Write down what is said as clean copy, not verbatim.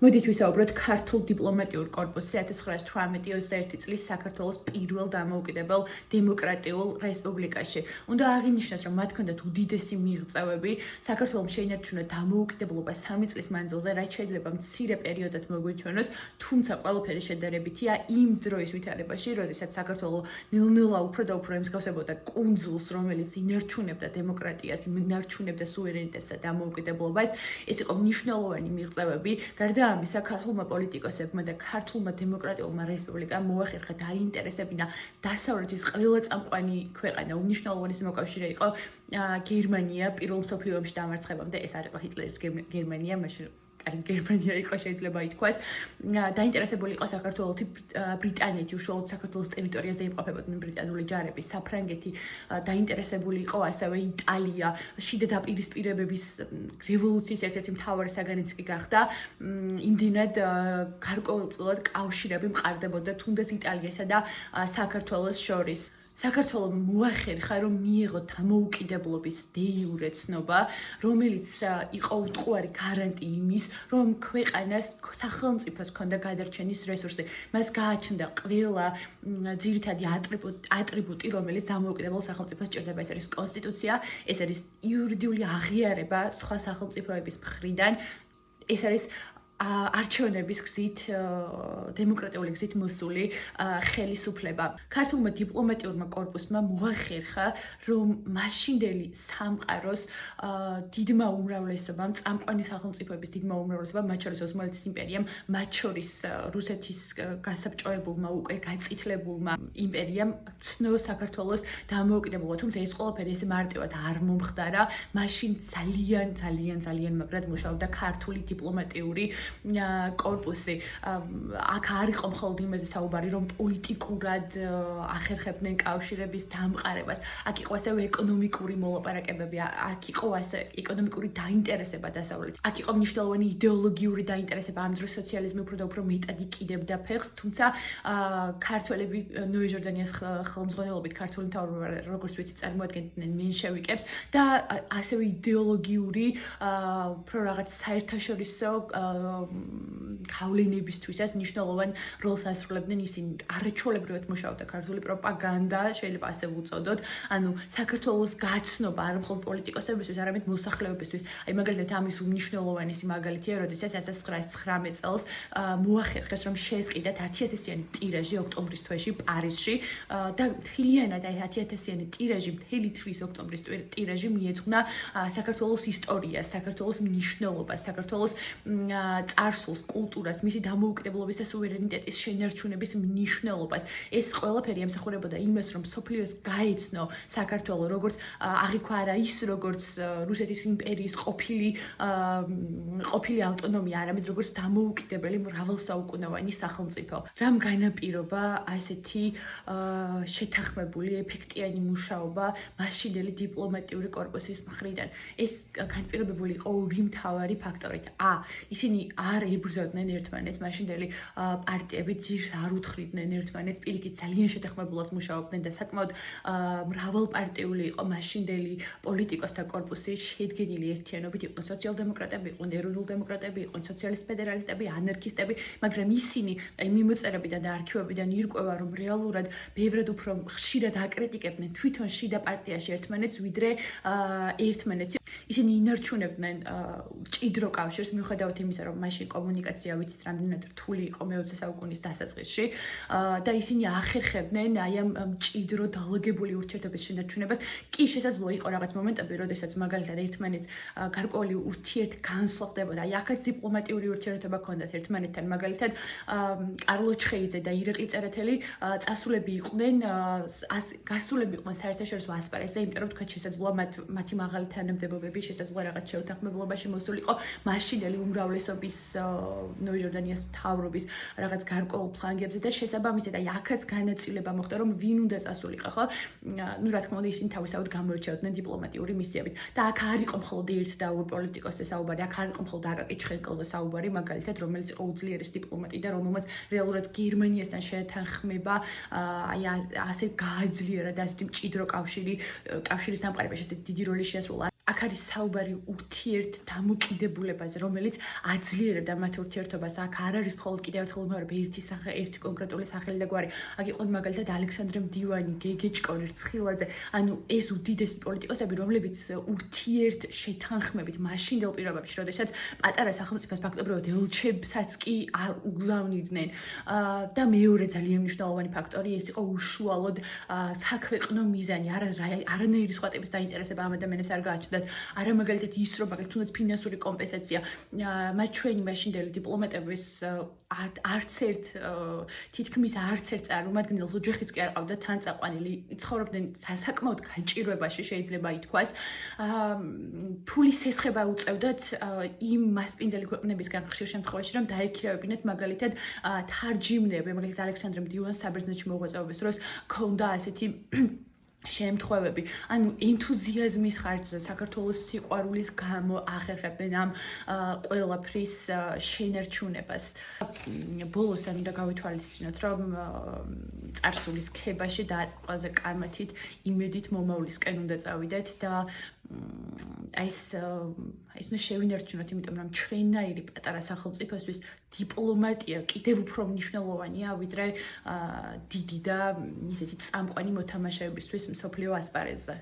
მოდით ვისაუბროთ ქართულ დიპლომატიურ კორპუსზე 1918-21 წლის საქართველოს პირველ დამოუკიდებელ დემოკრატიულ რესპუბლიკაში. უნდა აღინიშნოს, რომ მათ ჰქონდათ უდიდესი მიღწევები, საქართველოს შეინარჩუნა დამოუკიდებლობა 3 წლის მანძილზე, რაც შეიძლება მცირე პერიოდად მოგვიჩვენოს, თუმცა ყველაფერი შედარებითია იმ დროის ვითარებაში, როდესაც საქართველოს ნელ-ნელა უფრო და უფრო ემსგავსებოდა კუნძულს, რომელიც ინარჩუნებდა დემოკრატიას, ინარჩუნებდა სუვერენიტეტს და დამოუკიდებლობას. ეს იყო მნიშვნელოვანი მიღწევები. გარდა ამისა, ქართულმა პოლიტიკოსებმა და ქართულმა დემოკრატიულმა რესპუბლიკამ მოახერხა დაინტერესებინა დასავლეთის ყველა წამყვანი ქვეყანა. უმნიშვნელოვანესი მოკავშირე იყო გერმანია პირველ მსოფლიო ომში დამარცხებამდე. ეს არ იყო ჰიტლერის გერმანია, მაშინ გერმანია იყო შეიძლება ითქვას. დაინტერესებული იყო საქართველოთი ბრიტანეთი, უშუალოდ საქართველოს ტერიტორიაზე იმყოფებოდნენ ბრიტანული ჯარები, საფრანგეთი, დაინტერესებული იყო ასევე იტალია. შიდა დაპირისპირებების რევოლუციის ერთ-ერთი მთავარი საგანიც კი გახდა. იმდენად გარკვეულწილად კავშირები მყარდებოდა თუნდაც იტალიასა და საქართველოს შორის. საქართველოს მოახერხა, რომ მიიღო დამოუკიდებლობის დე-იურე ცნობა, რომელიც იყო უტყუარი გარანტია იმის, რომ ქვეყანას სახელმწიფოს ჰქონდა გადარჩენის რესურსი. მას გააჩნდა ყველა ძირითადი ატრიბუტი, რომელიც დამოუკიდებელ სახელმწიფოს სჭირდება. ეს არის კონსტიტუცია, ეს არის იურიდიული აღიარება სხვა სახელმწიფოების მხრიდან, ეს არის არჩევნების გზით, დემოკრატიული გზით მოსული ხელისუფლება. ქართულმა დიპლომატიურმა კორპუსმა მოახერხა, რომ მაშინდელი სამყაროს დიდმა უმრავლესობამ, წამყვანი სახელმწიფოების დიდმა უმრავლესობამ, მათ შორის ოსმალეთის იმპერიამ, მათ შორის რუსეთის გასაბჭოებულმა უკვე გაწითლებულმა იმპერიამ ცნო საქართველოს დამოუკიდებლობა. თუმცა ეს ყველაფერი ესე მარტივად არ მომხდარა. მაშინ ძალიან მაგრად მუშაობდა ქართული დიპლომატიური კორპუსი. აქ არ იყო მხოლოდ იმაზე საუბარი, რომ პოლიტიკურად ახერხებდნენ კავშირების დამყარებას. აქ იყო ასევე ეკონომიკური მოლაპარაკებები, აქ იყო ასე ეკონომიკური დაინტერესება დასავლეთით. აქ იყო მნიშვნელოვანი იდეოლოგიური დაინტერესება, ამ დროს სოციალიზმი უფრო და უფრო მეტად იკიდებდა ფეხს, თუმცა ქართველები ნოე ჟორდანიას ხელმძღვანელობით ქართული მთავრობა, როგორც ვიცით, წარმოადგენდნენ მენშევიკებს და ასევე იდეოლოგიური უფრო რაღაც საერთაშორისო გავლენებისთვისაც მნიშვნელოვან როლს ასრულებდნენ ისინი. არაჩვეულებრივად მუშაობდა ქართული პროპაგანდა, შეიძლება ასე ვუწოდოთ. ანუ საქართველოს გაცნობა არ მხოლოდ პოლიტიკოსებისთვის, არამედ მოსახლეობისთვის. აი მაგალითად ამის უმნიშვნელოვანესი მაგალითია, როდესაც 1919 წელს მოახერხეს, რომ შეესყიდათ 10,000-იანი ტირაჟი ოქტომბრის თვეში პარიზში და მთლიანად აი 10,000-იანი ტირაჟი, მთელი თვის ოქტომბრის ტირაჟი მიეძღვნა საქართველოს ისტორიას, საქართველოს მნიშვნელობას, საქართველოს წარსულს, კულტურას, მისი დამოუკიდებლობის და სუვერენიტეტის შენარჩუნების მნიშვნელობას. ეს ყველაფერი ემსახურებოდა იმას, რომ მსოფლიოს გაეცნო საქართველო, როგორც აღიქვა არა ის, როგორც რუსეთის იმპერიის ყოფილი ავტონომია, არამედ როგორც დამოუკიდებელი მრავალსაუკუნოვანი სახელმწიფო. რამ განაპირობა ასეთი შეთანხმებული, ეფექტიანი მუშაობა მაშინდელი დიპლომატიური კორპუსის მხრიდან? ეს განპირობებული იყო ორი მთავარი ფაქტორით. ისინი არ ებრძოდნენ ერთმანეთს, მაშინდელი პარტიები ძირს არ უთხრიდნენ ერთმანეთს, პირიქით ძალიან შეთანხმებულად მუშაობდნენ და საკმაოდ მრავალპარტიული იყო მაშინდელი პოლიტიკოსთა კორპუსი, შედგენილი ერთიანობით, იყვნენ სოციალ-დემოკრატები, იყვნენ ეროვნულ-დემოკრატები, იყვნენ სოციალისტ-ფედერალისტები, ანარქისტები, მაგრამ ისინი მიმოწერებიდან და არქივებიდან ირკვევა, რომ რეალურად ბევრად უფრო ხშირად აკრიტიკებდნენ თვითონ შიდა პარტიაში ერთმანეთს, ვიდრე ერთმანეთს. ისინი ინარჩუნებდნენ მჭიდრო კავშირს, მიუხედავად იმისა, რომ მაშინ კომუნიკაცია ვიცით რამდენად რთული იყო მე-20 საუკუნის დასაწყისში და ისინი ახერხებდნენ აი ამ მჭიდრო დაალაგებული ურთიერთობის შენარჩუნებას. კი შესაძლოა იყო რაღაც მომენტები, როდესაც მაგალითად ერთმანეთს გარკვეული ურთიერთგანსვლა ხდებოდა. აი აქაც დიპლომატიური ურთიერთობა ჰქონდათ ერთმანეთთან. მაგალითად კარლო ჩხეიძე და ირაკლი წერეთელი გასულები იყვნენ საერთაშორისო ასპარეზზე, იმიტომ რომ თქვა შესაძლოა მათი მაღალი თანამდებობები შესაძლოა რაღაც შეთანხმებულობაში მოსულიყო მაშინდელი უმრავლესობის ნოე ჟორდანიას მთავრობის რაღაც გარკვეულ ფლანგებზე და შესაბამისად აი აქაც განაწილება მოხდა, რომ ვინ უნდა წასულიყო, ხო? ნუ რა თქმა უნდა ისინი თავისთავად გამოირჩეოდნენ დიპლომატიური მისიებით და აქ არ იყო მხოლოდ ერთ და ორ პოლიტიკოსზე საუბარი, აქ არ იყო მხოლოდ აკაკი ჩხენკელზე საუბარი, მაგალითად, რომელიც იყო უძლიერესი დიპლომატი და რომელმაც რეალურად გერმანიასთან შეთანხმება აი ასე გააძლიერა და ასეთი მჭიდრო კავშირის დამყარებაში ასეთი დიდი როლი შეასრულა. აქ არის საუბარი ურთიერთ დამოკიდებულებაზე, რომელიც აძლიერებდა მათ ურთიერთობას. აქ არ არის მხოლოდ კიდევ ერთხელ ვიმეორებ ერთი კონკრეტული სახელი და გვარი. აქ იყო მაგალითად ალექსანდრე მდივანი, გეგე ჭკონი, რცხილაძე. ანუ ეს უდიდესი პოლიტიკოსები, რომლებიც ურთიერთ შეთანხმებით მაშინდელ პირობებში, როდესაც პატარა სახელმწიფოს ფაქტობრივად ელჩებსაც კი არ უგზავნიდნენ. და მეორე ძალიან მნიშვნელოვანი ფაქტორი ეს იყო უშუალოდ საქვეყნო მიზანი. არანაირი სხვა ტიპის დაინტერესება ამ ადამიანებს არ გააჩნდათ. არა მაგალითად ის რომ მაგალითად თუნდაც ფინანსური კომპენსაცია მათ ჩვენი მაშინდელი დიპლომატების თითქმის არც ერთ წარმომადგენელს ოჯახიც კი არ ყავდა თან წაყვანილი ცხოვრობდნენ საკმაოდ გაჭირვებაში შეიძლება ითქვას ფულის სესხება უწევდათ იმ მასპინძელი ქვეყნებისგან ხშირ შემთხვევაში რომ დაექირავებინათ მაგალითად თარჯიმნები მაგალითად ალექსანდრე მდივანს საბერძნეთში მოღვაწეობის დროს ქონდა ასეთი შემთხვევები, ანუ ენთუზიაზმის ხარჯზე საქართველოს სიყვარულის გამო აღერხებდნენ ამ ყველაფრის შენერჩუნებას. ბოლოს ან უნდა გავითვალისწინოთ, რომ წარსულის ქებაში დააწყვაზე კამათით იმედით მომავლისკენ უნდა წავიდეთ და ეს უნდა შევინარჩუნოთ, იმიტომ რომ ჩვენნაირი პატარა სახელმწიფოსთვის დიპლომატია კიდევ უფრო მნიშვნელოვანია, ვიდრე დიდი და ისეთი წამყვანი მოთამაშეებისთვის მსოფლიო ასპარეზზე.